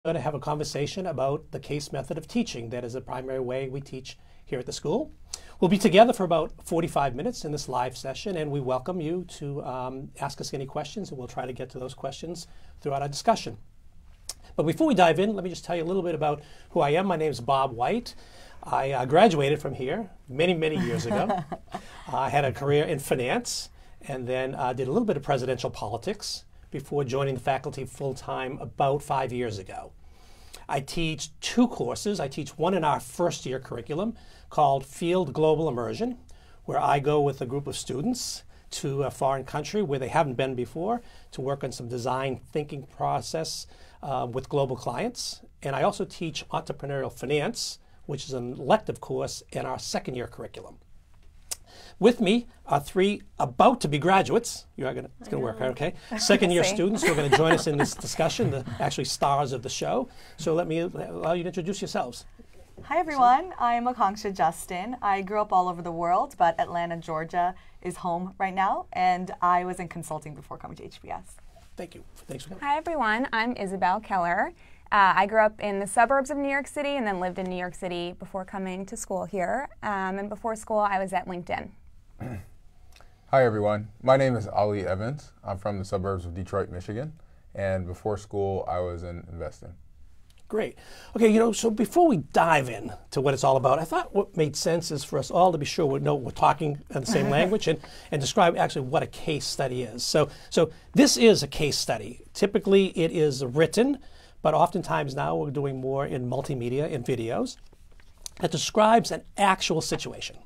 going to have a conversation about the case method of teaching. That is the primary way we teach here at the school. We'll be together for about 45 minutes in this live session, and we welcome you to ask us any questions, and we'll try to get to those questions throughout our discussion. But before we dive in, let me just tell you a little bit about who I am. My name is Bob White. I graduated from here many, many years ago. I had a career in finance, and then did a little bit of presidential politics before joining the faculty full-time about 5 years ago. I teach two courses. I teach one in our first year curriculum called Field Global Immersion, where I go with a group of students to a foreign country where they haven't been before to work on some design thinking process with global clients. And I also teach entrepreneurial finance, which is an elective course in our second year curriculum. With me are three about-to-be graduates. It's going to work out, okay? Second-year students who are going to join us in this discussion, the actually stars of the show. So let me allow you to introduce yourselves. Hi, everyone. I'm Akanksha Justin. I grew up all over the world, but Atlanta, Georgia is home right now, and I was in consulting before coming to HBS. Thank you. Thanks for coming. Hi, everyone. I'm Isabel Keller. I grew up in the suburbs of New York City and then lived in New York City before coming to school here. And before school, I was at LinkedIn. Hi everyone, my name is Ali Evans. I'm from the suburbs of Detroit, Michigan, and before school I was in investing. Great. Okay, so before we dive in to what it's all about, I thought what made sense is for us all to be sure we know we're talking in the same language and describe actually what a case study is. So this is a case study. Typically it is written, but oftentimes now we're doing more in multimedia, in videos, that describes an actual situation.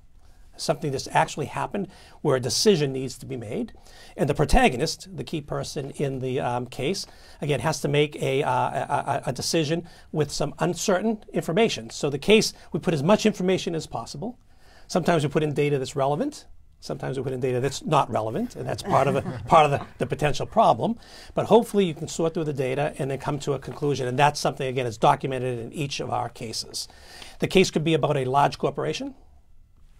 Something that's actually happened where a decision needs to be made. And the protagonist, the key person in the case, again, has to make a decision with some uncertain information. So the case, we put as much information as possible. Sometimes we put in data that's relevant. Sometimes we put in data that's not relevant, and that's part of the potential problem. But hopefully you can sort through the data and then come to a conclusion. And that's something, again, that's documented in each of our cases. The case could be about a large corporation.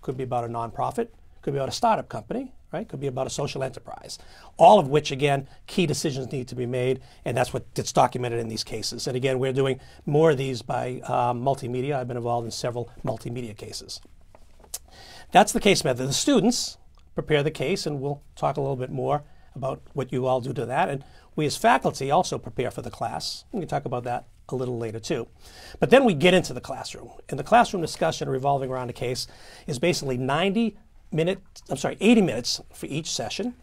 Could be about a nonprofit, could be about a startup company, right? Could be about a social enterprise. All of which, again, key decisions need to be made, and that's what gets documented in these cases. And again, we're doing more of these by multimedia. I've been involved in several multimedia cases. That's the case method. The students prepare the case, and we'll talk a little bit more about what you all do to that. And we as faculty also prepare for the class. We can talk about that a little later too. But then we get into the classroom. And the classroom discussion revolving around a case is basically 80 minutes for each session.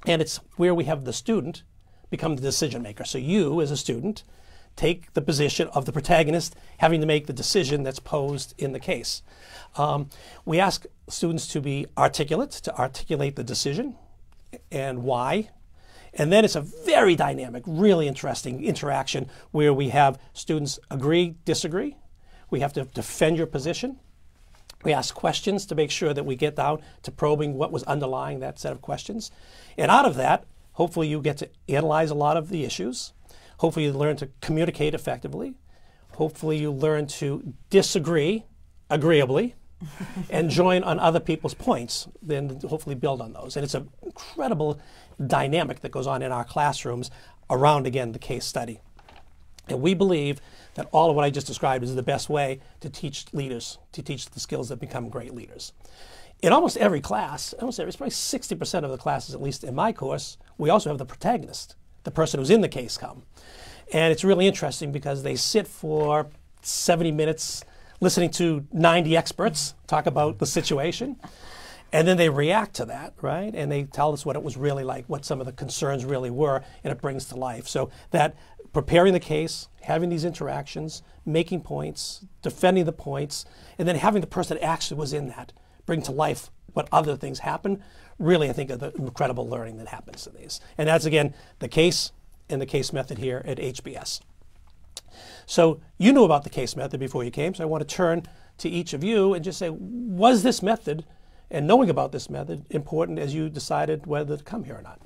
And it's where we have the student become the decision maker. So you, as a student, take the position of the protagonist having to make the decision that's posed in the case. We ask students to be articulate, to articulate the decision and why. And then it's a very dynamic, really interesting interaction where we have students agree, disagree. We have to defend your position. We ask questions to make sure that we get down to probing what was underlying that set of questions. And out of that, hopefully you get to analyze a lot of the issues. Hopefully you learn to communicate effectively. Hopefully you learn to disagree agreeably and join on other people's points, then hopefully build on those. And it's an incredible dynamic that goes on in our classrooms around, again, the case study. And we believe that all of what I just described is the best way to teach leaders, to teach the skills that become great leaders. In almost every class, it's probably 60% of the classes, at least in my course, we also have the protagonist, the person who's in the case come. And it's really interesting because they sit for 70 minutes listening to 90 experts talk about the situation. And then they react to that, right? And they tell us what it was really like, what some of the concerns really were, and it brings to life. So that preparing the case, having these interactions, making points, defending the points, and then having the person that actually was in that bring to life what other things happen, really, I think, are the incredible learning that happens in these. And that's, again, the case and the case method here at HBS. So you knew about the case method before you came, so I want to turn to each of you and just say, was this method and knowing about this method important as you decided whether to come here or not?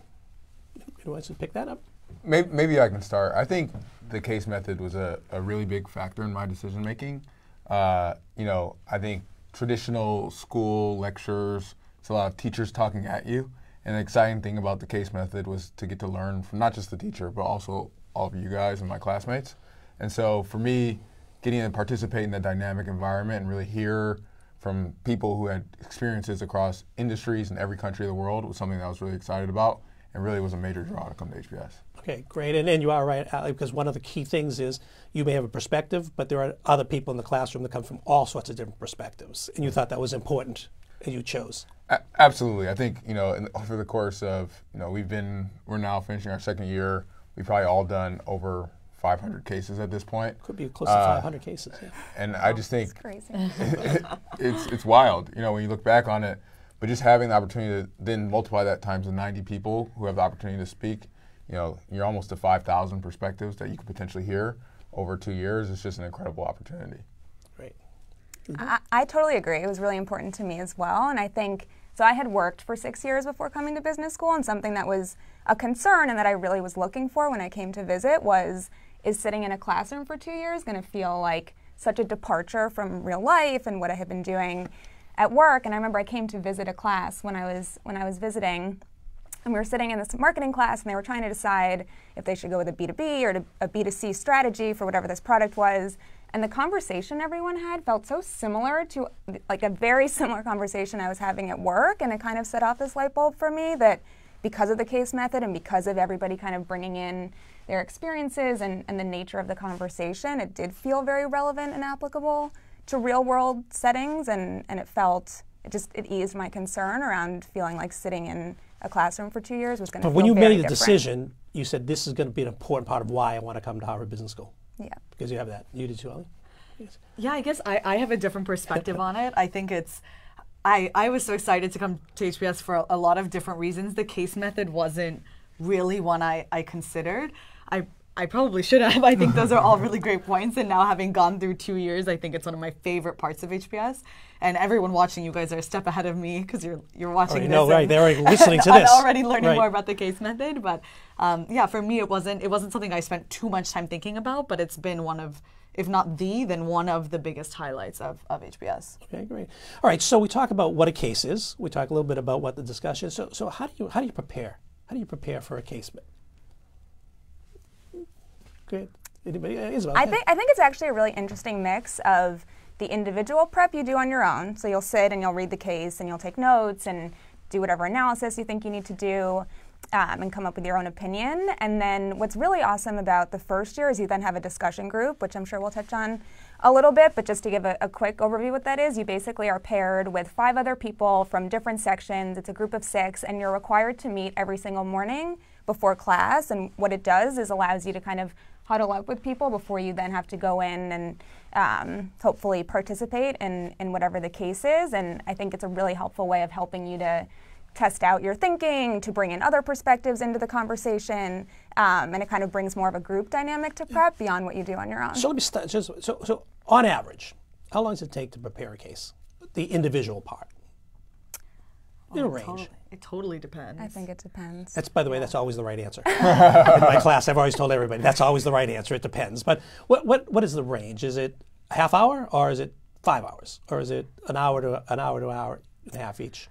Anyone wants to pick that up? Maybe I can start. I think the case method was a really big factor in my decision making. I think traditional school lectures, it's a lot of teachers talking at you. And the exciting thing about the case method was to get to learn from not just the teacher, but also all of you guys and my classmates. And so for me, getting to participate in the dynamic environment and really hear from people who had experiences across industries in every country of the world was something that I was really excited about and really was a major draw to come to HBS. Okay, great. And you are right, Ali, because one of the key things is you may have a perspective, but there are other people in the classroom that come from all sorts of different perspectives. And you thought that was important, and you chose. Absolutely. I think, over the course of, we're now finishing our second year. We've probably all done over 500 cases at this point. Could be close to 500 cases, yeah. And I just think That's crazy. it's wild, when you look back on it. But just having the opportunity to then multiply that times the 90 people who have the opportunity to speak, you're almost to 5,000 perspectives that you could potentially hear over 2 years. It's just an incredible opportunity. Great. I totally agree. It was really important to me as well. And I think, so I had worked for 6 years before coming to business school, and something that was a concern and that I really was looking for when I came to visit is sitting in a classroom for 2 years going to feel like such a departure from real life and what I had been doing at work? And I remember I came to visit a class when I was visiting, and we were sitting in this marketing class, and they were trying to decide if they should go with a B2B or a B2C strategy for whatever this product was. And the conversation everyone had felt so similar to like a very similar conversation I was having at work, and it kind of set off this light bulb for me that because of the case method and because of everybody kind of bringing in their experiences and the nature of the conversation, it did feel very relevant and applicable to real world settings, and it eased my concern around feeling like sitting in a classroom for 2 years was going to feel But when you very made the different. decision, you said this is going to be an important part of why I want to come to Harvard Business School. Yeah. Because you have that. You did too, Ali? Yes. Yeah, I guess I have a different perspective on it. I think I was so excited to come to HBS for a lot of different reasons. The case method wasn't really one I considered. I probably should have. I think those are all really great points. And now having gone through 2 years, I think it's one of my favorite parts of HBS. And everyone watching, you guys are a step ahead of me because you're watching this. Right? They're already listening to this. I'm already learning Right. more about the case method. But yeah, for me, it wasn't something I spent too much time thinking about. But it's been one of, if not then one of the biggest highlights of HBS. Okay, great. All right, so we talk about what a case is. We talk a little bit about what the discussion is. So how do you prepare? How do you prepare for a case? Great. Anybody? Isabel, I think it's actually a really interesting mix of the individual prep you do on your own. So you'll sit and you'll read the case and you'll take notes and do whatever analysis you think you need to do and come up with your own opinion. And then what's really awesome about the first year is you then have a discussion group, which I'm sure we'll touch on a little bit, but just to give a quick overview what that is, you basically are paired with 5 other people from different sections. It's a group of 6, and you're required to meet every single morning before class. And what it does is allows you to kind of huddle up with people before you then have to go in and hopefully participate in whatever the case is. And I think it's a really helpful way of helping you to test out your thinking, to bring in other perspectives into the conversation, and it kind of brings more of a group dynamic to prep beyond what you do on your own. So let me start. So on average, how long does it take to prepare a case? The individual part. In a range. It totally depends. I think it depends. That's, by the way, that's always the right answer. In my class, I've always told everybody that's always the right answer. It depends. But what is the range? Is it a half hour, or is it 5 hours, or is it an hour to an hour and a half each?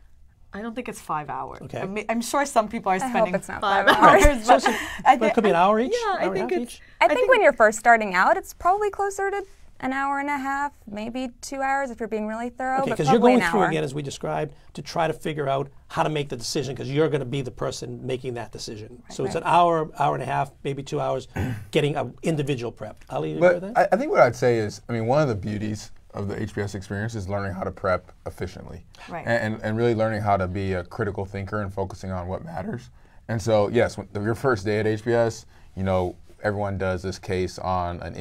I don't think it's 5 hours. Okay. I'm sure some people are spending it's not 5 5 hours. hours. But But it could be an hour each? Yeah, Hour I and a think half it's. each? I think when you're first starting out, it's probably closer to an hour and a half, maybe 2 hours if you're being really thorough. Okay, but because you're probably going an through hour. again, as we described, to try to figure out how to make the decision, because you're going to be the person making that decision. So it's an hour and a half, maybe 2 hours, getting an individual prep. Ali, you agree with But that? I think what I'd say is, one of the beauties of the HBS experience is learning how to prep efficiently. Right. And really learning how to be a critical thinker and focusing on what matters. And so, yes, your first day at HBS, everyone does this case on an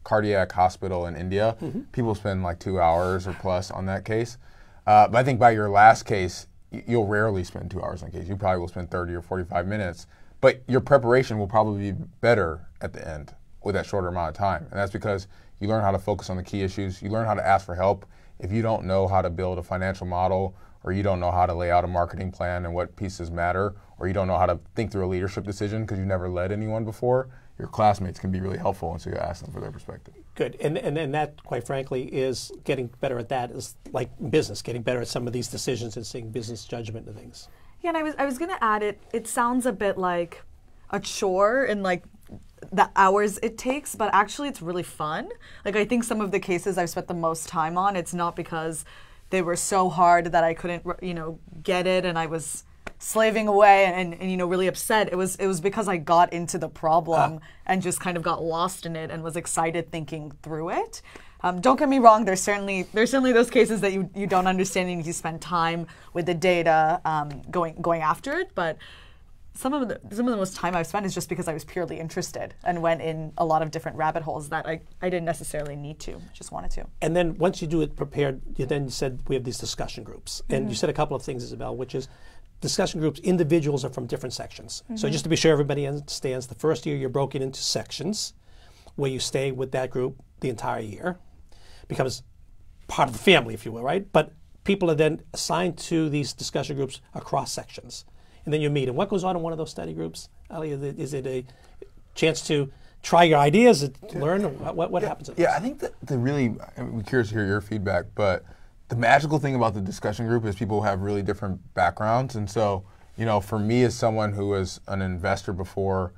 cardiac hospital in India. Mm-hmm. People spend like 2 hours or plus on that case. But I think by your last case, you'll rarely spend 2 hours on a case. You probably will spend 30 or 45 minutes. But your preparation will probably be better at the end with that shorter amount of time. And that's because you learn how to focus on the key issues. You learn how to ask for help. If you don't know how to build a financial model, or you don't know how to lay out a marketing plan and what pieces matter, or you don't know how to think through a leadership decision because you've never led anyone before, your classmates can be really helpful, and so you ask them for their perspective. Good, and that, quite frankly, is getting better at that is like business, getting better at some of these decisions and seeing business judgment and things. Yeah, and I was going to add it sounds a bit like a chore and like the hours it takes, but actually it's really fun. Like, I think some of the cases I've spent the most time on, it's not because they were so hard that I couldn't, get it and I was slaving away and really upset. It was because I got into the problem and just kind of got lost in it and was excited thinking through it. Don't get me wrong, there's certainly those cases that you don't understand and you spend time with the data going after it, but some of the most time I've spent is just because I was purely interested and went in a lot of different rabbit holes that I didn't necessarily need to, just wanted to. And then once you do it prepared, you then said we have these discussion groups. And you said a couple of things, Isabel, which is discussion groups, individuals are from different sections. So just to be sure everybody understands, the first year you're broken into sections where you stay with that group the entire year. Becomes part of the family, if you will, right? But people are then assigned to these discussion groups across sections. And then you meet. And what goes on in one of those study groups? Ali, is it a chance to try your ideas, learn? What happens? Yeah, I think that I'm curious to hear your feedback, but the magical thing about the discussion group is people have really different backgrounds. And so, for me as someone who was an investor before,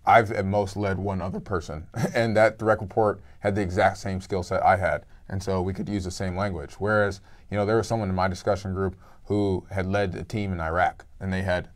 I've at most led one other person. And that direct report had the exact same skill set I had. And so we could use the same language. Whereas, there was someone in my discussion group who had led a team in Iraq, and they had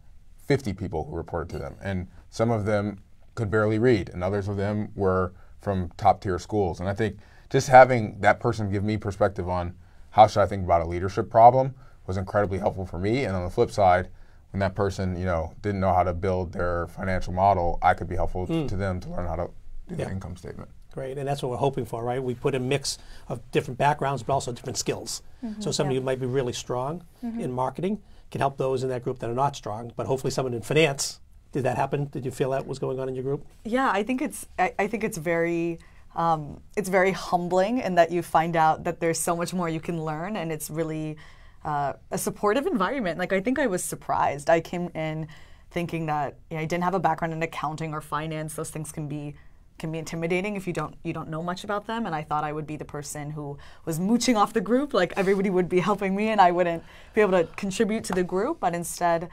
50 people who reported to them. And some of them could barely read, and others of them were from top-tier schools. And I think just having that person give me perspective on how should I think about a leadership problem was incredibly helpful for me. And on the flip side, when that person, didn't know how to build their financial model, I could be helpful to them to learn how to do the income statement. Great, and that's what we're hoping for, right? We put a mix of different backgrounds, but also different skills. So somebody who might be really strong in marketing can help those in that group that are not strong, but hopefully someone in finance. Did that happen? Did you feel that was going on in your group? Yeah, I think it's very humbling in that you find out that there's so much more you can learn, and it's really a supportive environment. Like, I think I was surprised. I came in thinking that I didn't have a background in accounting or finance. Those things can be intimidating if you don't know much about them, and I thought I would be the person who was mooching off the group, like everybody would be helping me and I wouldn't be able to contribute to the group, but instead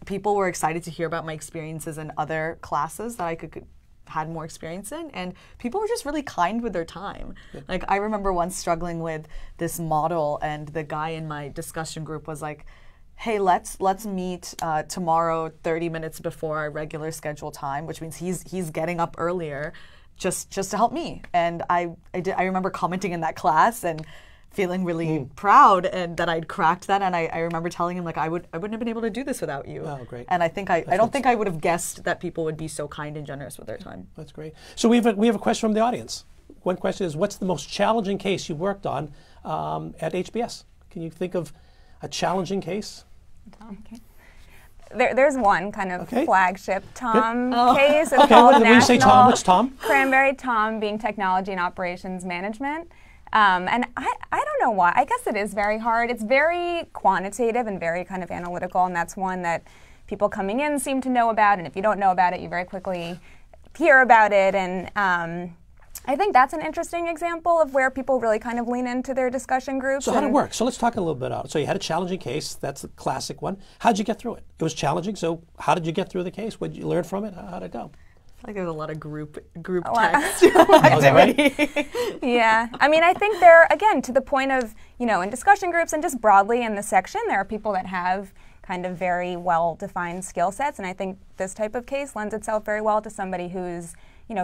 people were excited to hear about my experiences in other classes that I had more experience in, and people were just really kind with their time. Like, I remember once struggling with this model, and the guy in my discussion group was like, hey, let's meet tomorrow 30 minutes before our regular scheduled time, which means he's getting up earlier just to help me. And I remember commenting in that class and feeling really proud and that I'd cracked that. And I remember telling him, like, I wouldn't have been able to do this without you. Oh, great. And I don't think I would have guessed that people would be so kind and generous with their time. That's great. So we have a question from the audience. One question is, what's the most challenging case you worked on at HBS? Can you think of a challenging case? Okay. There's one kind of flagship Tom case. It's Okay, called when you say Tom, what's Tom? Cranberry Tom being technology and operations management. And I don't know why. I guess it is very hard. It's very quantitative and very kind of analytical, and that's one that people coming in seem to know about, and if you don't know about it, you very quickly hear about it. And I think that's an interesting example of where people really kind of lean into their discussion groups. So how did it work? So let's talk a little bit about it. So you had a challenging case. That's the classic one. How did you get through it? It was challenging, so how did you get through the case? What did you learn from it? How did it go? I feel like there's a lot of group text. Oh, is that right? Yeah. I mean, I think there, again, to the point of, in discussion groups and just broadly in the section, there are people that have kind of very well-defined skill sets, and I think this type of case lends itself very well to somebody who's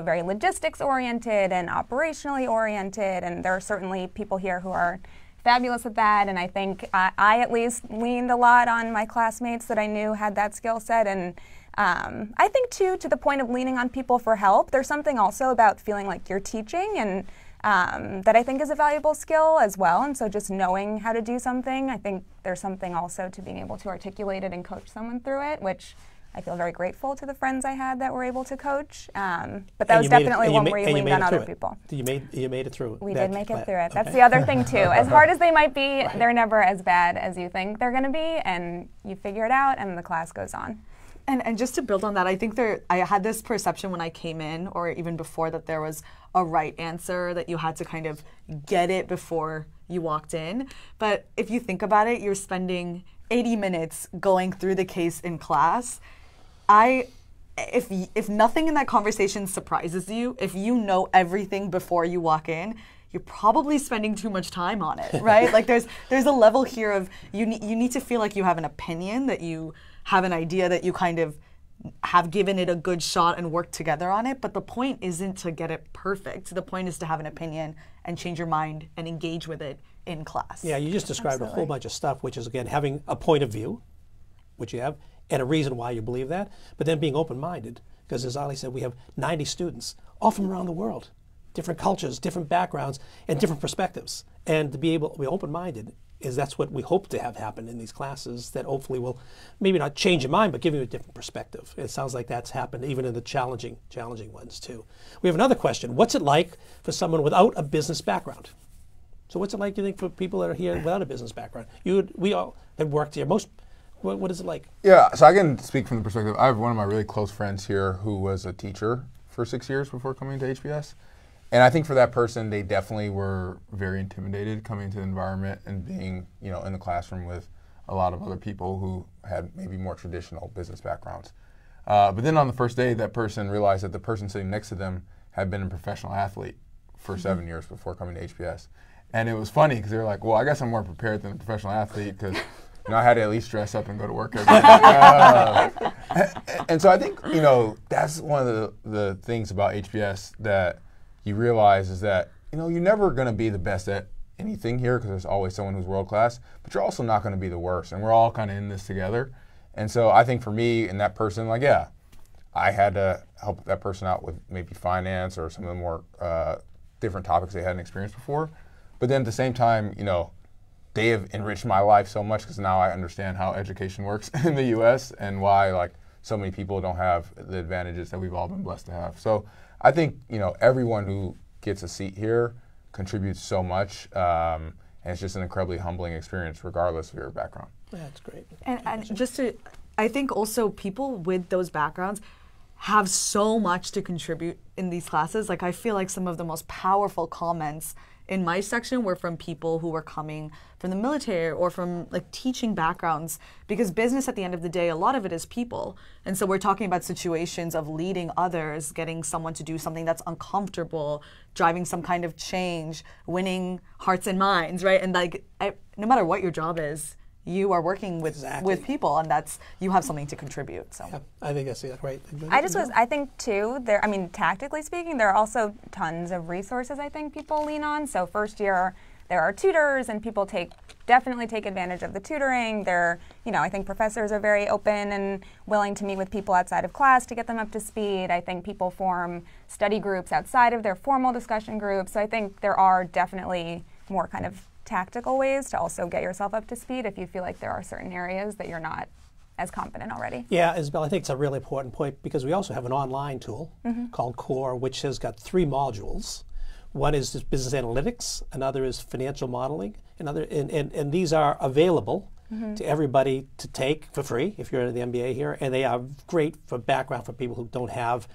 very logistics-oriented and operationally oriented, and there are certainly people here who are fabulous at that, and I think I at least leaned a lot on my classmates that I knew had that skill set, and I think, too, to the point of leaning on people for help, there's something also about feeling like you're teaching, and that I think is a valuable skill as well, and so just knowing how to do something, I think there's something also to being able to articulate it and coach someone through it, which I feel very grateful to the friends I had that were able to coach. But that was definitely one where you leaned on other people. You made it through. We did make it through it. That's the other thing too. As hard as they might be, they're never as bad as you think they're going to be, and you figure it out, and the class goes on. And just to build on that, I think I had this perception when I came in, or even before, that there was a right answer, that you had to kind of get it before you walked in. But if you think about it, you're spending 80 minutes going through the case in class. if nothing in that conversation surprises you, if you know everything before you walk in, you're probably spending too much time on it, right? Like there's a level here of you need to feel like you have an opinion, that you have an idea, that you kind of have given it a good shot and worked together on it. But the point isn't to get it perfect. The point is to have an opinion and change your mind and engage with it in class. Yeah, you just described a whole bunch of stuff, which is, again, having a point of view, which you have, and a reason why you believe that, but then being open-minded. Because as Ali said, we have 90 students, all from around the world, different cultures, different backgrounds, and different perspectives. And to be able to be open-minded that's what we hope to have happen in these classes, that hopefully will maybe not change your mind, but give you a different perspective. It sounds like that's happened even in the challenging ones too. We have another question. What's it like for someone without a business background? So what's it like, you think, for people that are here without a business background? We all have worked here. What is it like? Yeah, so I can speak from the perspective. I have one of my really close friends here who was a teacher for 6 years before coming to HBS. And I think for that person, they definitely were very intimidated coming into the environment and being, in the classroom with a lot of other people who had maybe more traditional business backgrounds. But then on the first day, that person realized that the person sitting next to them had been a professional athlete for 7 years before coming to HBS. And it was funny because they were like, well, I guess I'm more prepared than a professional athlete because I had to at least dress up and go to work every day. And so I think, that's one of the things about HBS that you realize is that, you're never going to be the best at anything here because there's always someone who's world class, but you're also not going to be the worst. And we're all kind of in this together. And so I think for me and that person, I had to help that person out with maybe finance or some of the more different topics they hadn't experienced before. But then at the same time, they have enriched my life so much because now I understand how education works in the U.S. and why so many people don't have the advantages that we've all been blessed to have. So I think everyone who gets a seat here contributes so much, and it's just an incredibly humbling experience regardless of your background. Yeah, that's great. And I think also people with those backgrounds have so much to contribute in these classes. I feel like some of the most powerful comments in my section were from people who were coming from the military or from teaching backgrounds, because business at the end of the day, a lot of it is people. And so we're talking about situations of leading others, getting someone to do something that's uncomfortable, driving some kind of change, winning hearts and minds, right? And no matter what your job is, you are working with people, and you have something to contribute. So yeah, I think that's right. I think too, tactically speaking, there are also tons of resources I think people lean on. So first year, there are tutors, and people definitely take advantage of the tutoring. I think professors are very open and willing to meet with people outside of class to get them up to speed. I think people form study groups outside of their formal discussion groups. So I think there are definitely more kind of tactical ways to also get yourself up to speed if you feel like there are certain areas that you're not as confident already. Yeah, Isabel, I think it's a really important point because we also have an online tool called CORE, which has got 3 modules. One is just business analytics, another is financial modeling, and these are available to everybody to take for free if you're in the MBA here, and they are great for background for people who don't have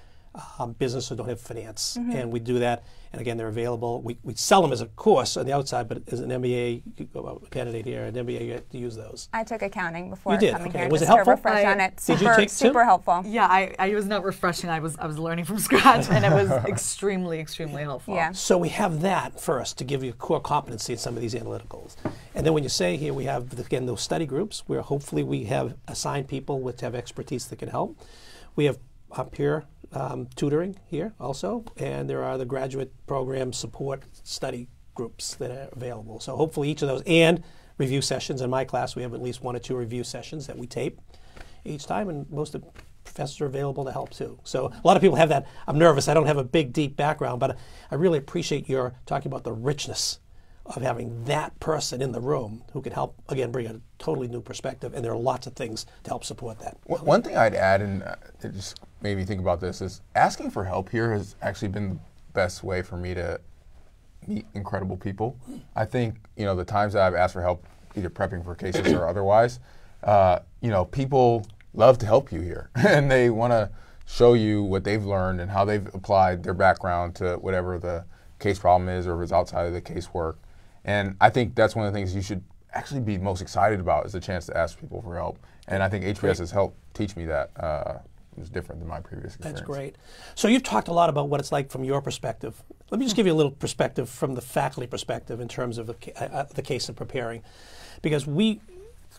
business or don't have finance, and we do that. And again, they're available. We sell them as a course on the outside, but as an MBA candidate here, an MBA, you have to use those. I took accounting before coming here. Was it helpful? To refresh on it. Did you take super helpful. Yeah, I was not refreshing. I was learning from scratch, and it was extremely, extremely helpful. Yeah. So we have that first to give you core competency in some of these analyticals. And then when you say here, we have, again, those study groups where hopefully we have assigned people which have expertise that can help. We have peer tutoring here also, and there are the graduate program support study groups that are available. So hopefully each of those, and review sessions. In my class, we have at least 1 or 2 review sessions that we tape each time, and most of the professors are available to help too. So a lot of people have that, I'm nervous, I don't have a big, deep background, but I really appreciate your talking about the richness of having that person in the room who can help, again, bring a totally new perspective, and there are lots of things to help support that. One thing I'd add, and it just made me think about this, is asking for help here has actually been the best way for me to meet incredible people. I think, the times that I've asked for help, either prepping for cases or otherwise, people love to help you here, and they want to show you what they've learned and how they've applied their background to whatever the case problem is, or if it's outside of the casework. And I think that's one of the things you should actually be most excited about, is the chance to ask people for help. And I think HBS has helped teach me that was different than my previous experience. That's great. So you've talked a lot about what it's like from your perspective. Let me just give you a little perspective from the faculty perspective in terms of the case of preparing, because we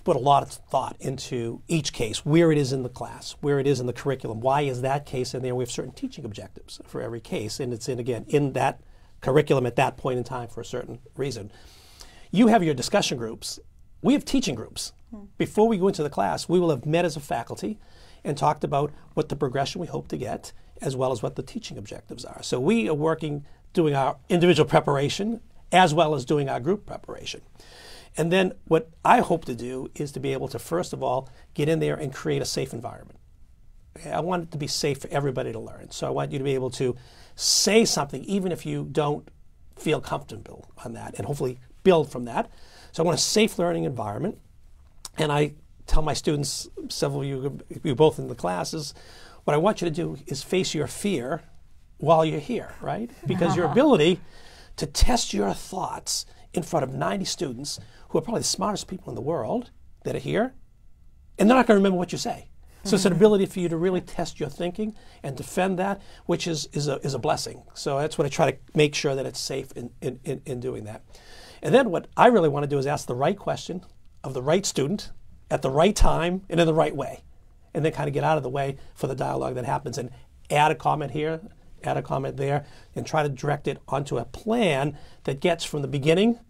put a lot of thought into each case, where it is in the class, where it is in the curriculum. Why is that case in there? We have certain teaching objectives for every case, and it's in that curriculum at that point in time for a certain reason. You have your discussion groups. We have teaching groups. Before we go into the class, we will have met as a faculty and talked about what the progression we hope to get, as well as what the teaching objectives are. So we are working, doing our individual preparation, as well as doing our group preparation. And then what I hope to do is to be able to, first of all, get in there and create a safe environment. I want it to be safe for everybody to learn. So I want you to be able to say something, even if you don't feel comfortable on that, and hopefully build from that. So I want a safe learning environment. And I tell my students, several of you both in the classes, what I want you to do is face your fear while you're here, right? Because your ability to test your thoughts in front of 90 students who are probably the smartest people in the world that are here, and they're not going to remember what you say. So it's an ability for you to really test your thinking and defend that, which is a blessing. So that's what I try to make sure that it's safe in doing that. And then what I really want to do is ask the right question of the right student at the right time and in the right way, and then kind of get out of the way for the dialogue that happens and add a comment here, add a comment there, and try to direct it onto a plan that gets from the beginning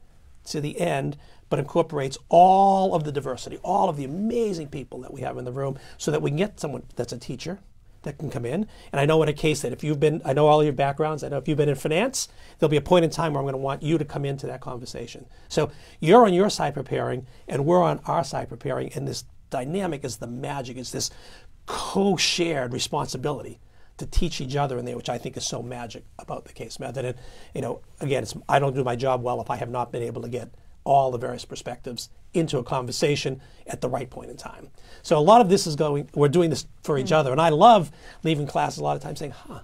to the end, but incorporates all of the diversity, all of the amazing people that we have in the room, so that we can get someone that's a teacher that can come in. And I know in a case that if you've been, I know all your backgrounds, I know if you've been in finance, there'll be a point in time where I'm going to want you to come into that conversation. So you're on your side preparing, and we're on our side preparing, and this dynamic is the magic. It's this co-shared responsibility to teach each other in there, which I think is so magic about the case method. And, you know, again, I don't do my job well if I have not been able to get all the various perspectives into a conversation at the right point in time. So a lot of this is we're doing this for each other. And I love leaving classes a lot of times saying, I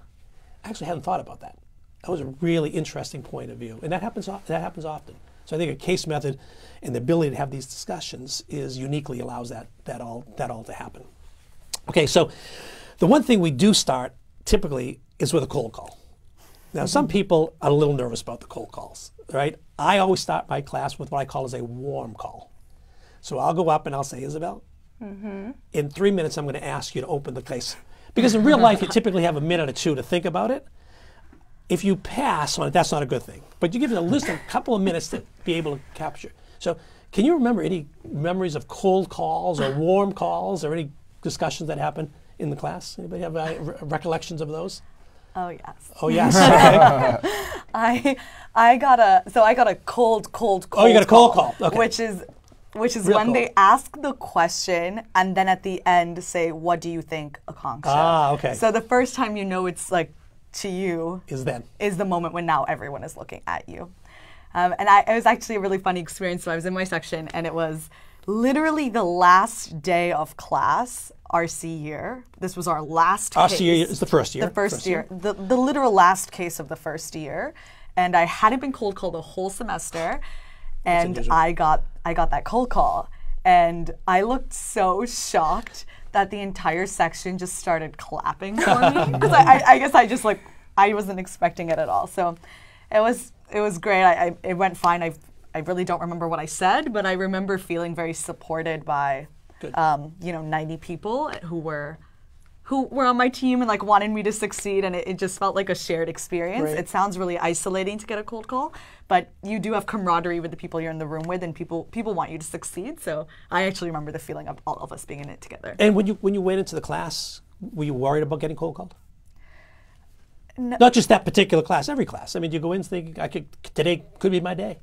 actually hadn't thought about that. That was a really interesting point of view. And that happens often. So I think a case method and the ability to have these discussions uniquely allows that all to happen. Okay, so the one thing we do start typically is with a cold call. Now, some people are a little nervous about the cold calls, right? I always start my class with what I call as a warm call. So I'll go up and I'll say, Isabel, in 3 minutes I'm going to ask you to open the case. Because in real life, you typically have a minute or two to think about it. If you pass on it, that's not a good thing. But you give it a couple of minutes to be able to capture. So can you remember any memories of cold calls or warm calls or any discussions that happen in the class? Anybody have recollections of those? Oh yes. Oh yes. Okay. I got a cold Oh, you got a cold call. Okay. Which is Real when cold. they ask the question and then at the end say, "What do you think, Akanksha?" Ah, okay. So the first time you know it's like to you is the moment when now everyone is looking at you. And it was actually a really funny experience. So I was in my section and it was literally the last day of class, RC year. This was our last case. RC year is the first year. The first year. The literal last case of the first year. And I hadn't been cold called the whole semester. And I got that cold call. And I looked so shocked that the entire section just started clapping for me. Because I guess I wasn't expecting it at all. So it was great. It went fine. I really don't remember what I said, but I remember feeling very supported by 90 people who were on my team and like wanted me to succeed, and it just felt like a shared experience. Great. It sounds really isolating to get a cold call, but you do have camaraderie with the people you're in the room with, and people want you to succeed. So I actually remember the feeling of all of us being in it together. And when you went into the class, were you worried about getting cold called? No. Not just that particular class, every class. I mean, you go in thinking, today could be my day.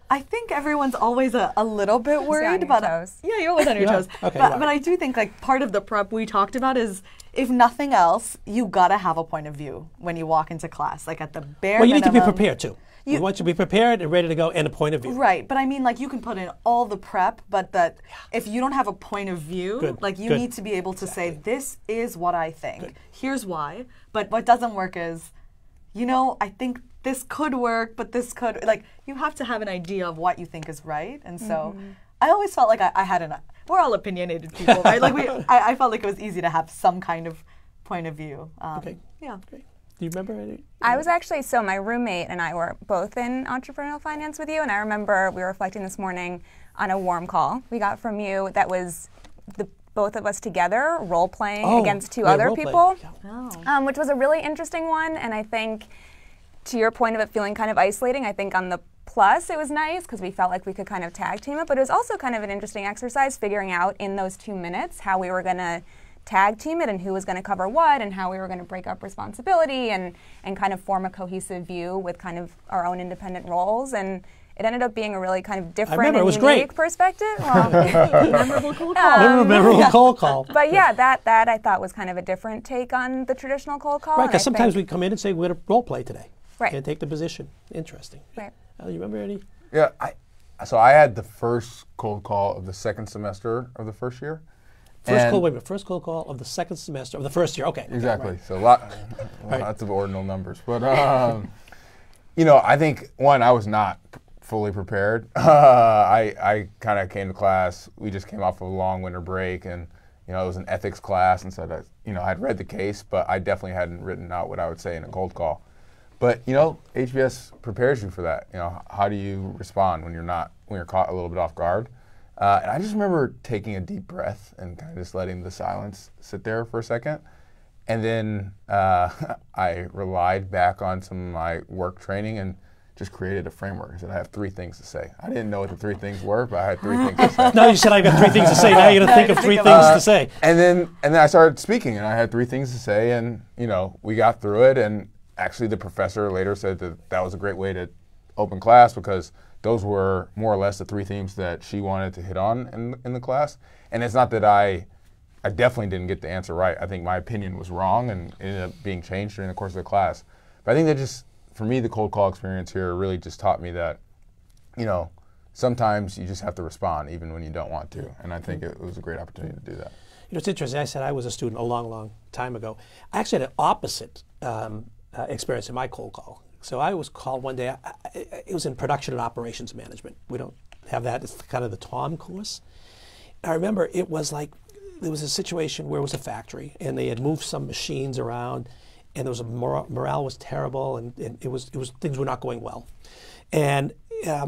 I think everyone's always a little bit worried about toes. Yeah, you're always on your toes. Okay, but I do think like part of the prep we talked about is, if nothing else, you gotta have a point of view when you walk into class. Like at the bare Well, you need to be minimum. prepared too. You want you to be prepared and ready to go, and a point of view. Right, but I mean, like you can put in all the prep, but that if you don't have a point of view, like you need to be able to say, this is what I think. Here's why. But what doesn't work is, I think this could work, but this could, like, you have to have an idea of what you think is right. And so I always felt like I had we're all opinionated people, right? Like I felt like it was easy to have some kind of point of view. Okay. Yeah. Great. Do you remember any? I was actually, so my roommate and I were both in entrepreneurial finance with you, and I remember we were reflecting this morning on a warm call we got from you that was both of us together role-playing against two other people, which was a really interesting one. And I think, to your point of it feeling kind of isolating, I think on the plus it was nice because we felt like we could kind of tag team it, but it was also kind of an interesting exercise figuring out in those 2 minutes how we were going to tag team it and who was going to cover what and how we were going to break up responsibility and kind of form a cohesive view with kind of our own independent roles. And it ended up being a really kind of different and unique perspective. Well, memorable cold call. Memorable cold call. But yeah, that I thought was kind of a different take on the traditional cold call. Right, because sometimes we come in and say we're going to role play today. Right. And take the position. Interesting. Right. You remember any? Yeah, so I had the first cold call of the second semester of the first year. First cold call of the second semester of the first year. Okay. Exactly. Right. So lots of ordinal numbers. But, I think, one, I was not fully prepared. I kind of came to class. We just came off of a long winter break, and, it was an ethics class, and so I'd read the case, but I definitely hadn't written out what I would say in a cold call. But, HBS prepares you for that. How do you respond when you're caught a little bit off guard? And I just remember taking a deep breath and kind of just letting the silence sit there for a second. And then I relied back on some of my work training and just created a framework. I said, I have 3 things to say. I didn't know what the 3 things were, but I had 3 things to say. No, you said I got 3 things to say. Now you're going to think of 3 things to say. And then I started speaking, and I had 3 things to say, and we got through it. And actually, the professor later said that was a great way to open class because those were more or less the 3 themes that she wanted to hit on in the class. And it's not that I definitely didn't get the answer right. I think my opinion was wrong and ended up being changed during the course of the class. But I think that just, for me, the cold call experience here really just taught me that, sometimes you just have to respond even when you don't want to. And I think it was a great opportunity to do that. It's interesting. I said I was a student a long, long time ago. I actually had an opposite experience in my cold call. So I was called one day. It was in production and operations management. We don't have that. It's kind of the TOM course. I remember it was like there was a situation where it was a factory and they had moved some machines around, and there was morale was terrible, and it was things were not going well, and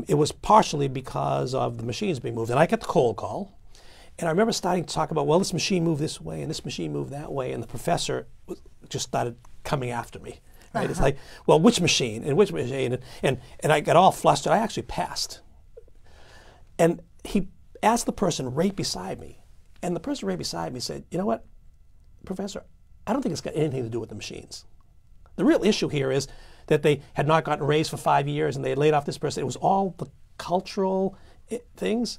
it was partially because of the machines being moved. And I got the cold call, and I remember starting to talk about, well, this machine moved this way and this machine moved that way, and the professor just started coming after me. Right? It's like, well, which machine and which machine, and I got all flustered. I actually passed, and he asked the person right beside me, and the person right beside me said, "You know what, Professor, I don't think it's got anything to do with the machines. The real issue here is that they had not gotten raised for 5 years and they had laid off this person. It was all the cultural things.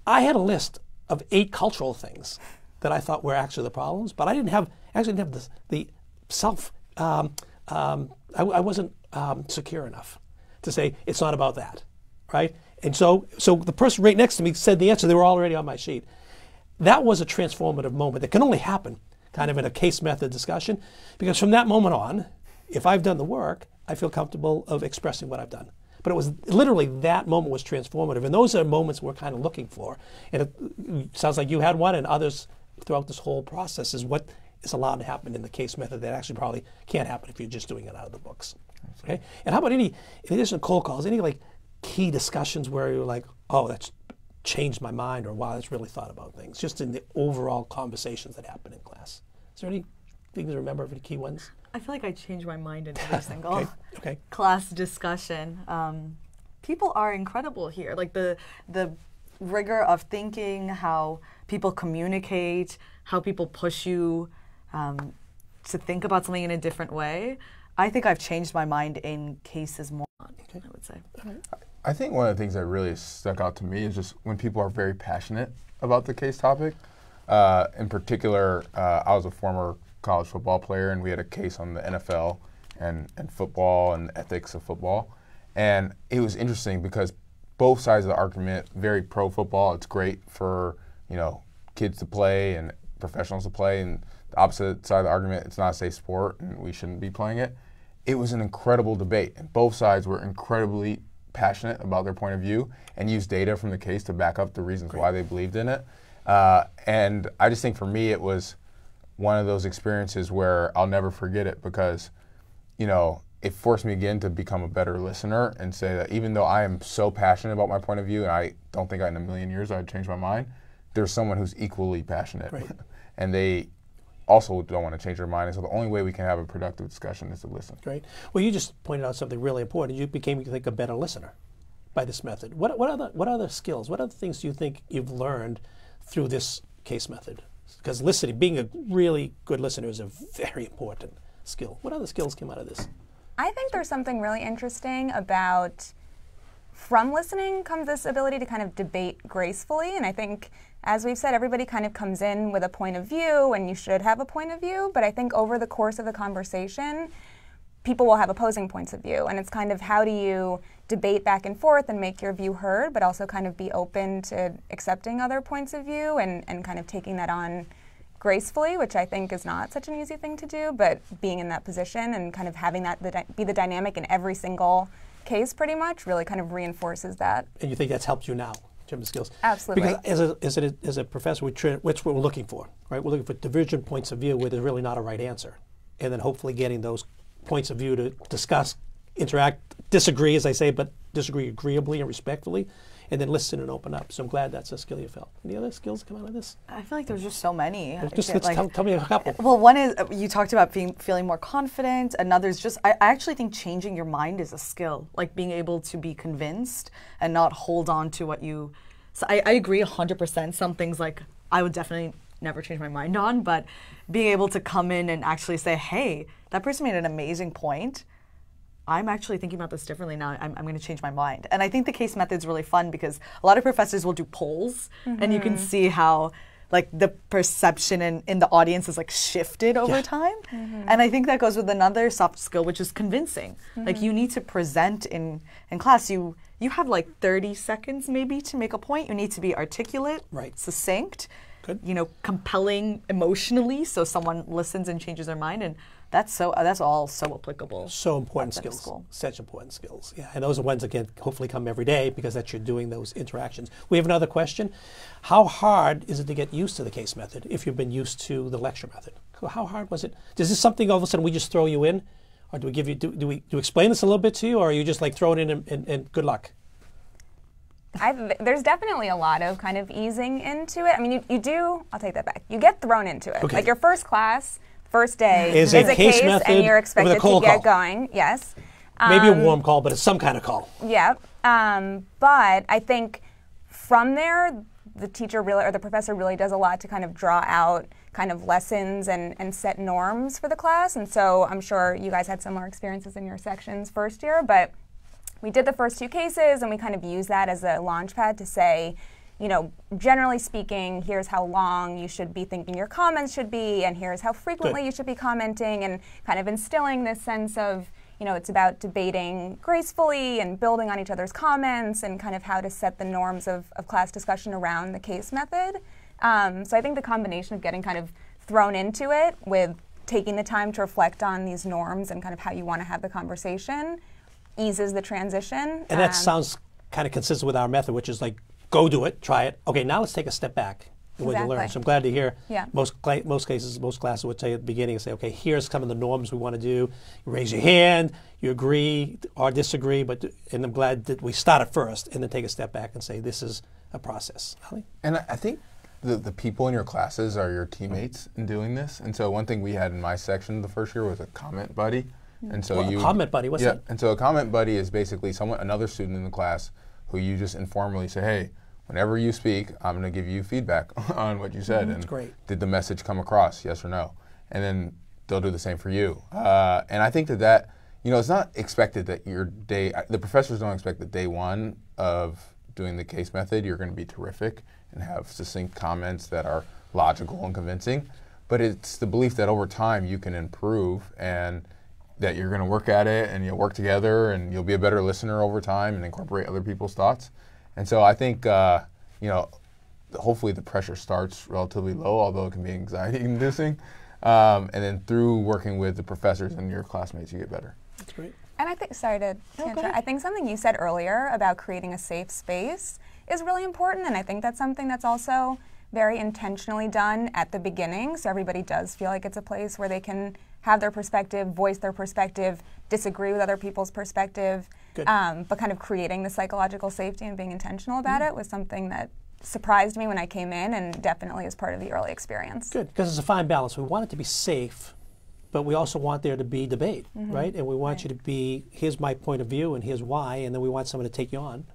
I had a list of 8 cultural things that I thought were actually the problems, but I didn't have the self. I wasn't secure enough to say it's not about that, right? And so the person right next to me said the answer. They were already on my sheet. That was a transformative moment that can only happen kind of in a case method discussion, because from that moment on, if I've done the work, I feel comfortable of expressing what I've done. But it was literally that moment was transformative, and those are moments we're kind of looking for. And it sounds like you had one, and others throughout this whole process is what is allowed to happen in the case method that actually probably can't happen if you're just doing it out of the books. Okay. And how about in addition to cold calls, any like key discussions where you're like, oh, that's changed my mind, or wow, that's really thought about things, just in the overall conversations that happen in class? Is there any things to remember of any key ones? I feel like I change my mind in every single okay. class discussion. People are incredible here. Like the rigor of thinking, how people communicate, how people push you to think about something in a different way. I think I've changed my mind in cases more, I would say. I think one of the things that really stuck out to me is just when people are very passionate about the case topic. In particular, I was a former college football player, and we had a case on the NFL and football and the ethics of football. And it was interesting because both sides of the argument, very pro football, it's great for kids to play and professionals to play, and the opposite side of the argument, it's not a safe sport and we shouldn't be playing it. It was an incredible debate, and both sides were incredibly passionate about their point of view and used data from the case to back up the reasons why they believed in it. And I just think for me it was one of those experiences where I'll never forget it because, you know, it forced me again to become a better listener and say that even though I am so passionate about my point of view and I don't think in a million years I'd change my mind, there's someone who's equally passionate. Right. And they also don't want to change their mind. And so the only way we can have a productive discussion is to listen. Great. Well, you just pointed out something really important. You became, I think, a better listener by this method. What other skills, what other things do you think you've learned through this case method? Because listening, being a really good listener is a very important skill. What other skills came out of this? I think there's something really interesting about, from listening comes this ability to kind of debate gracefully, and I think, as we've said, everybody kind of comes in with a point of view, and you should have a point of view, but I think over the course of the conversation, people will have opposing points of view, and it's kind of how do you debate back and forth and make your view heard, but also kind of be open to accepting other points of view and kind of taking that on gracefully, which I think is not such an easy thing to do, but being in that position and kind of having that be the dynamic in every single case pretty much really kind of reinforces that. And you think that's helped you now in terms of skills? Absolutely. Because as a professor, which we're looking for, right? We're looking for divergent points of view where there's really not a right answer. And then hopefully getting those points of view to discuss, interact, disagree, as I say, but disagree agreeably and respectfully, and then listen and open up. So I'm glad that's a skill you felt. Any other skills come out of this? I feel like there's just so many. Tell me a couple. Well, one is you talked about feeling more confident. Another is just, I actually think changing your mind is a skill, like being able to be convinced and not hold on to what you, so I agree 100%. Some things like I would definitely never change my mind on, but being able to come in and actually say, hey, that person made an amazing point. I'm actually thinking about this differently now. I'm going to change my mind. And I think the case method's really fun because a lot of professors will do polls and you can see how like the perception in the audience is like shifted over time. And I think that goes with another soft skill, which is convincing. Like you need to present in class. You have like 30 seconds maybe to make a point. You need to be articulate, right, succinct, good, you know, compelling emotionally so someone listens and changes their mind. And that's all so applicable. So important skills. Such important skills. Yeah, and those are ones that can hopefully come every day because that you're doing those interactions. We have another question. How hard is it to get used to the case method if you've been used to the lecture method? How hard was it? Is this something all of a sudden we just throw you in? Or do we give you, do we explain this a little bit to you, or are you just like throw it in and good luck? There's definitely a lot of kind of easing into it. I mean, you do, I'll take that back. You get thrown into it. Okay. Like your first class, first day is a case method and you're expected to get going. Yes. Maybe a warm call, but it's some kind of call. Yeah. But I think from there, the teacher really, or the professor really does a lot to kind of draw out kind of lessons and set norms for the class. And so I'm sure you guys had similar experiences in your sections first year, but we did the first two cases and we kind of used that as a launch pad to say, you know, generally speaking, here's how long you should be thinking your comments should be, and here's how frequently you should be commenting, and kind of instilling this sense of, you know, it's about debating gracefully and building on each other's comments and kind of how to set the norms of class discussion around the case method. So I think the combination of getting kind of thrown into it with taking the time to reflect on these norms and kind of how you want to have the conversation eases the transition. And that sounds kind of consistent with our method, which is like, go do it, try it. Okay, now let's take a step back the way to learn. So I'm glad to hear most classes would say at the beginning, say, okay, here's some of the norms we want to do. You raise your hand, you agree or disagree, and I'm glad that we start at first and then take a step back and say, this is a process. Ali? And I think the people in your classes are your teammates in doing this. And so one thing we had in my section the first year was a comment buddy. And so a comment buddy, what's that? And so a comment buddy is basically another student in the class who you just informally say, hey, whenever you speak, I'm going to give you feedback on what you said. And great. Did the message come across, yes or no? And then they'll do the same for you. And I think that, you know, it's not expected that the professors don't expect that day one of doing the case method, you're going to be terrific and have succinct comments that are logical and convincing. But it's the belief that over time you can improve and that you're going to work at it and you'll work together and you'll be a better listener over time and incorporate other people's thoughts. And so I think, you know, hopefully the pressure starts relatively low, although it can be anxiety-inducing. And then through working with the professors and your classmates, you get better. That's great. And I think, sorry to interrupt, I think something you said earlier about creating a safe space is really important. And I think that's something that's also very intentionally done at the beginning, so everybody does feel like it's a place where they can have their perspective, voice their perspective, disagree with other people's perspective, but kind of creating the psychological safety and being intentional about it was something that surprised me when I came in, and definitely is part of the early experience. Good, because it's a fine balance. We want it to be safe, but we also want there to be debate, right? And we want you to be, here's my point of view and here's why, and then we want someone to take you on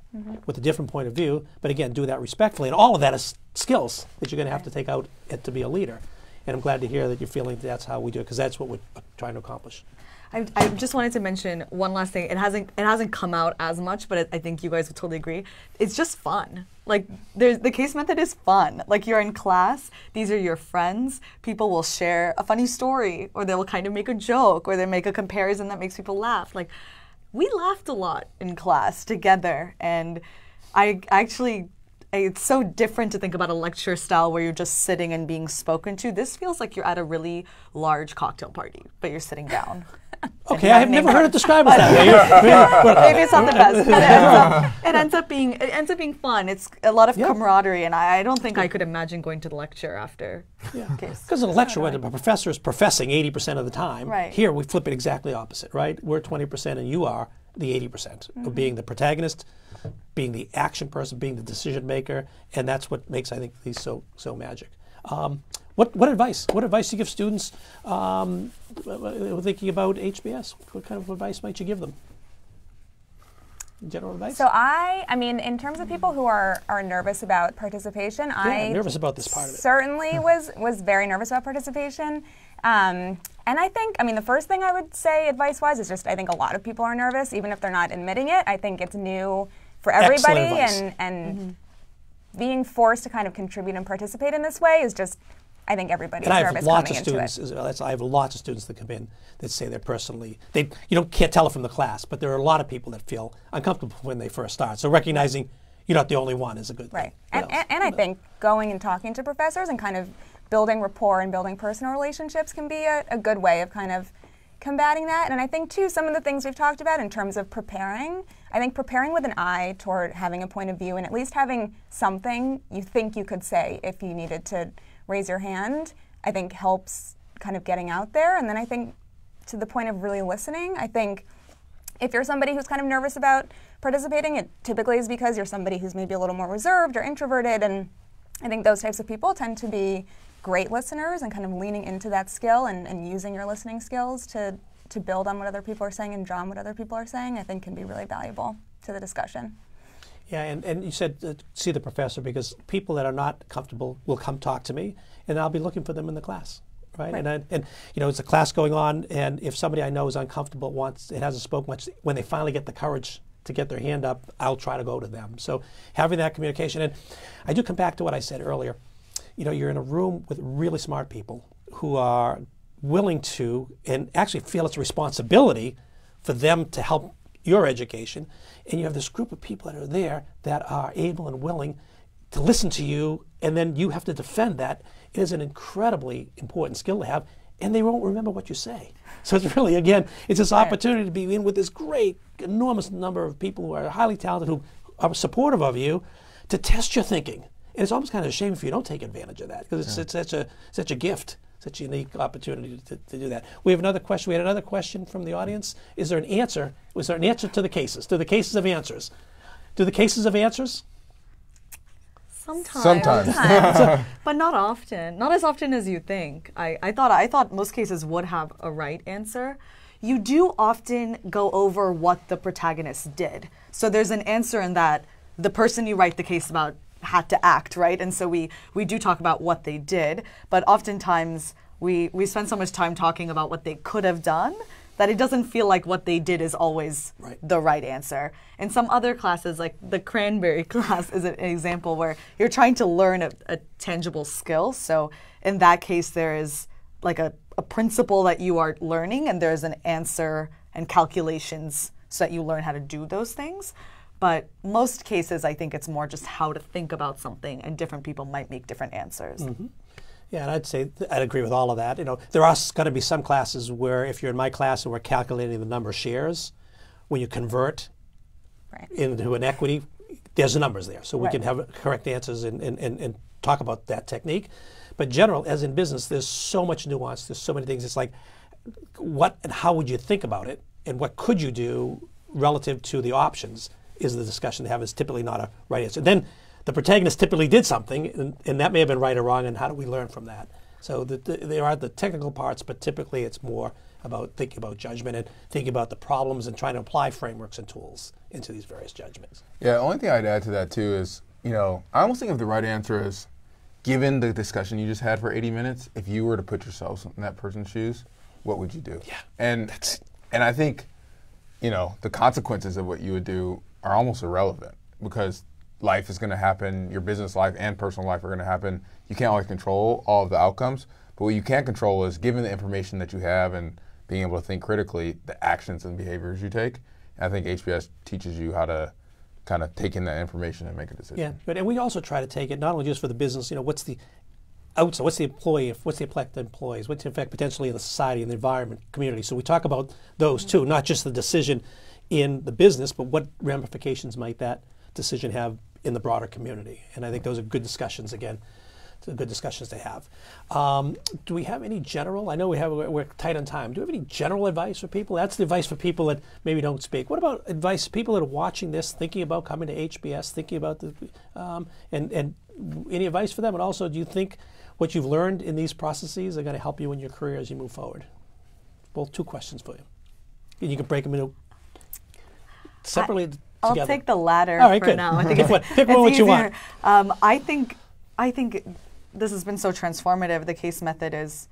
with a different point of view, but again, do that respectfully. And all of that is skills that you're going to have to take out to be a leader. And I'm glad to hear that you're feeling that's how we do it, because that's what we're trying to accomplish. I just wanted to mention one last thing. It hasn't come out as much, but I think you guys would totally agree. It's just fun. Like, the case method is fun. Like, you're in class, these are your friends, people will share a funny story, or they will kind of make a joke, or they make a comparison that makes people laugh. Like, we laughed a lot in class together, and it's so different to think about a lecture style where you're just sitting and being spoken to. This feels like you're at a really large cocktail party, but you're sitting down. Okay, I have never heard it described as that way. Maybe it's not the best, but it ends up being fun. It's a lot of camaraderie, and I don't think I could imagine going to the lecture after. Because in a lecture, when a professor is professing 80% of the time, here we flip it exactly opposite, right? We're 20% and you are the 80% of being the protagonist, being the action person, being the decision maker, and that's what makes, I think, these so magic. What advice? What advice do you give students thinking about HBS? What kind of advice might you give them? General advice? So I mean, in terms of people who are nervous about participation, I'm nervous about this part of it. Certainly was very nervous about participation. And I think, I mean, the first thing I would say advice-wise is just I think a lot of people are nervous, even if they're not admitting it. I think it's new for everybody, and being forced to kind of contribute and participate in this way is just, I think everybody's nervous coming into it. I have lots of students that come in that say they're personally, can't tell it from the class, but there are a lot of people that feel uncomfortable when they first start. So recognizing you're not the only one is a good thing. And I think going and talking to professors and kind of building rapport and building personal relationships can be a good way of kind of combating that. And I think, too, some of the things we've talked about in terms of preparing, I think preparing with an eye toward having a point of view and at least having something you think you could say if you needed to raise your hand, I think helps kind of getting out there. And then I think to the point of really listening, I think if you're somebody who's kind of nervous about participating, it typically is because you're somebody who's maybe a little more reserved or introverted, and I think those types of people tend to be great listeners, and kind of leaning into that skill and using your listening skills to build on what other people are saying and draw on what other people are saying, I think can be really valuable to the discussion. Yeah, and you said see the professor, because people that are not comfortable will come talk to me, and I'll be looking for them in the class, right? And it's a class going on, and if somebody I know is uncomfortable, it hasn't spoken much, when they finally get the courage to get their hand up, I'll try to go to them. So having that communication, and I do come back to what I said earlier. You're in a room with really smart people who are willing to, and actually feel it's a responsibility for them to help your education, and you have this group of people that are there that are able and willing to listen to you, and then you have to defend that. It is an incredibly important skill to have, and they won't remember what you say. So it's really, again, it's this opportunity to be in with this great, enormous number of people who are highly talented, who are supportive of you, to test your thinking. And it's almost kind of a shame if you don't take advantage of that, because it's such a gift, such a unique opportunity to do that. We have another question. We had another question from the audience. Is there an answer? Was there an answer to the cases? Do the cases have answers? Do the cases have answers? Sometimes. But not often. Not as often as you think. I thought most cases would have a right answer. You do often go over what the protagonist did. So there's an answer in that the person you write the case about had to act, right? And so we do talk about what they did, but oftentimes we spend so much time talking about what they could have done that it doesn't feel like what they did is always the right answer. In some other classes, like the cranberry class is an example where you're trying to learn a tangible skill. So in that case, there is like a principle that you are learning, and there's an answer and calculations so that you learn how to do those things. But most cases, I think it's more just how to think about something, and different people might make different answers. Mm-hmm. Yeah, and I'd say I'd agree with all of that. There are going to be some classes where, if you're in my class and we're calculating the number of shares, when you convert into an equity there's the numbers there. So we can have correct answers and talk about that technique. But general, as in business, there's so much nuance, there's so many things. It's like, what and how would you think about it? And what could you do relative to the options is the discussion to have. Is typically not a right answer. Then the protagonist typically did something, and that may have been right or wrong, and how do we learn from that? So there are the technical parts, but typically it's more about thinking about judgment and thinking about the problems and trying to apply frameworks and tools into these various judgments. Yeah, the only thing I'd add to that too is, I almost think of the right answer as, given the discussion you just had for 80 minutes, if you were to put yourself in that person's shoes, what would you do? Yeah. And I think, the consequences of what you would do are almost irrelevant, because life is going to happen, your business life and personal life are going to happen. You can't always control all of the outcomes, but what you can control is, given the information that you have and being able to think critically, the actions and behaviors you take. And I think HBS teaches you how to kind of take in that information and make a decision. Yeah, but and we also try to take it not only just for the business, what's the outside, what's the employee, what's the effect on employees, what's the effect potentially in the society and the environment, community. So we talk about those too, not just the decision in the business, but what ramifications might that decision have in the broader community. And I think those are good discussions, again, good discussions to have. Do we have any general, I know we're tight on time, do we have any general advice for people? That's the advice for people that maybe don't speak. What about advice for people that are watching this, thinking about coming to HBS, thinking about and any advice for them? And also, do you think what you've learned in these processes are going to help you in your career as you move forward? Both two questions for you. And you can break them into separately together. I'll take the latter All right, for good. now. I think Pick one what you want. I think this has been so transformative. The case method is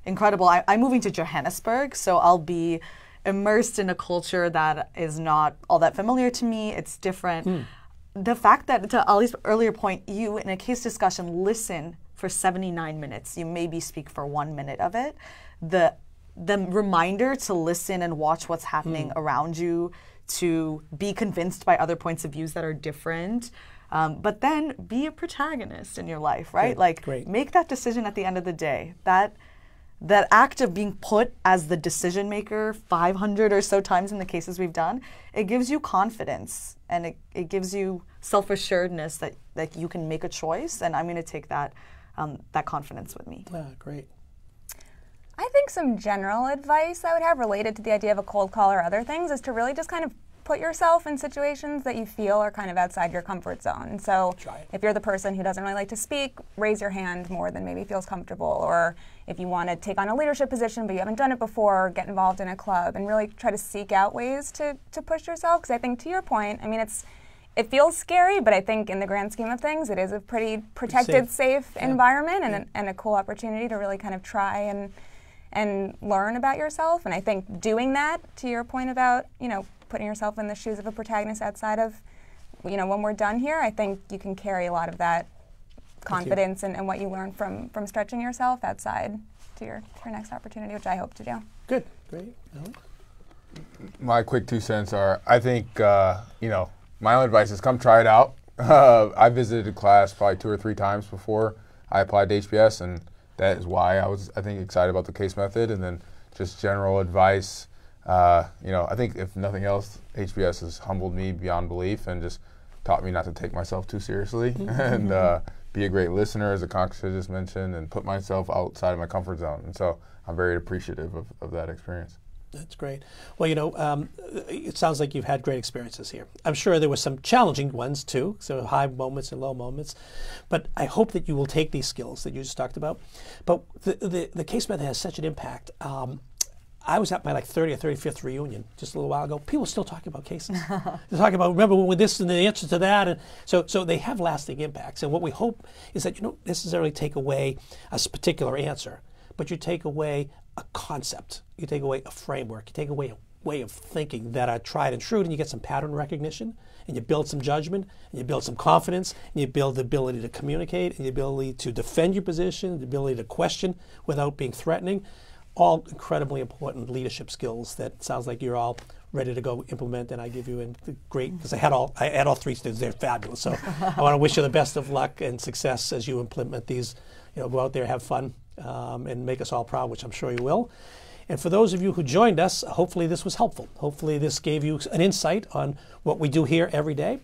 incredible. I'm moving to Johannesburg, so I'll be immersed in a culture that is not all that familiar to me. It's different. The fact that, to Ali's earlier point, you, in a case discussion, listen for 79 minutes. You maybe speak for 1 minute of it. The reminder to listen and watch what's happening around you, to be convinced by other points of views that are different, but then be a protagonist in your life, right? Great. Make that decision at the end of the day. That act of being put as the decision maker 500 or so times in the cases we've done, it gives you confidence, and it gives you self-assuredness that you can make a choice, and I'm going to take that confidence with me. Great. I think some general advice I would have related to the idea of a cold call or other things is to really just kind of put yourself in situations that you feel are kind of outside your comfort zone. So if you're the person who doesn't really like to speak, raise your hand more than maybe feels comfortable. Or if you want to take on a leadership position but you haven't done it before, get involved in a club and really try to seek out ways to push yourself. Because I think, to your point, I mean, it feels scary, but I think in the grand scheme of things, it is a pretty protected, safe environment and a cool opportunity to really kind of try and learn about yourself. And I think doing that, to your point about, putting yourself in the shoes of a protagonist outside of, when we're done here, I think you can carry a lot of that confidence and what you learn from stretching yourself outside to your next opportunity, which I hope to do. Good. Great. My quick 2 cents are, I think, my own advice is come try it out. I visited a class probably 2 or 3 times before I applied to HBS, and that is why I was, I think, excited about the case method. And then just general advice, I think if nothing else, HBS has humbled me beyond belief and just taught me not to take myself too seriously and be a great listener, as Akanksha just mentioned, and put myself outside of my comfort zone. And so I'm very appreciative of that experience. That's great. Well, it sounds like you've had great experiences here. I'm sure there were some challenging ones too, so high moments and low moments. But I hope that you will take these skills that you just talked about. But the case method has such an impact. I was at my 30th or 35th reunion just a little while ago. People are still talking about cases. They're talking about, remember when this and the answer to that. And so they have lasting impacts. And what we hope is that you don't necessarily take away a particular answer, but you take away a concept, you take away a framework, you take away a way of thinking that are tried and true, and you get some pattern recognition, and you build some judgment, and you build some confidence, and you build the ability to communicate, and the ability to defend your position, the ability to question without being threatening. All incredibly important leadership skills that sounds like you're all ready to go implement, and I give you great, because I had all 3 students. They're fabulous. So I want to wish you the best of luck and success as you implement these. Go out there, have fun, and make us all proud, which I'm sure you will. And for those of you who joined us, hopefully this was helpful. Hopefully this gave you an insight on what we do here every day.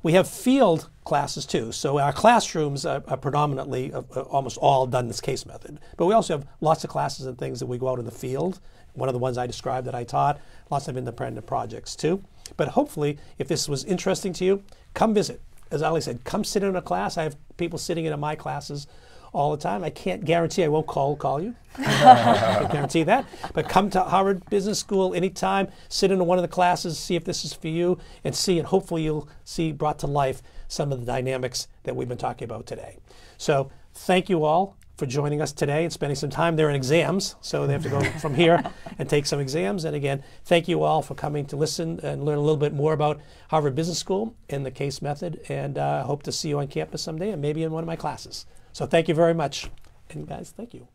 We have field classes too. So our classrooms are predominantly, almost all done this case method. But we also have lots of classes and things that we go out in the field. One of the ones I described that I taught, lots of independent projects too. But hopefully, if this was interesting to you, come visit. As Ali said, come sit in a class. I have people sitting in my classes all the time. I can't guarantee I won't call you. I can't guarantee that. But come to Harvard Business School anytime, sit in one of the classes, see if this is for you, and hopefully you'll see brought to life some of the dynamics that we've been talking about today. So thank you all for joining us today and spending some time. They're in exams, so they have to go from here and take some exams. And again, thank you all for coming to listen and learn a little bit more about Harvard Business School and the case method. And I hope to see you on campus someday and maybe in one of my classes. So thank you very much. And guys, thank you.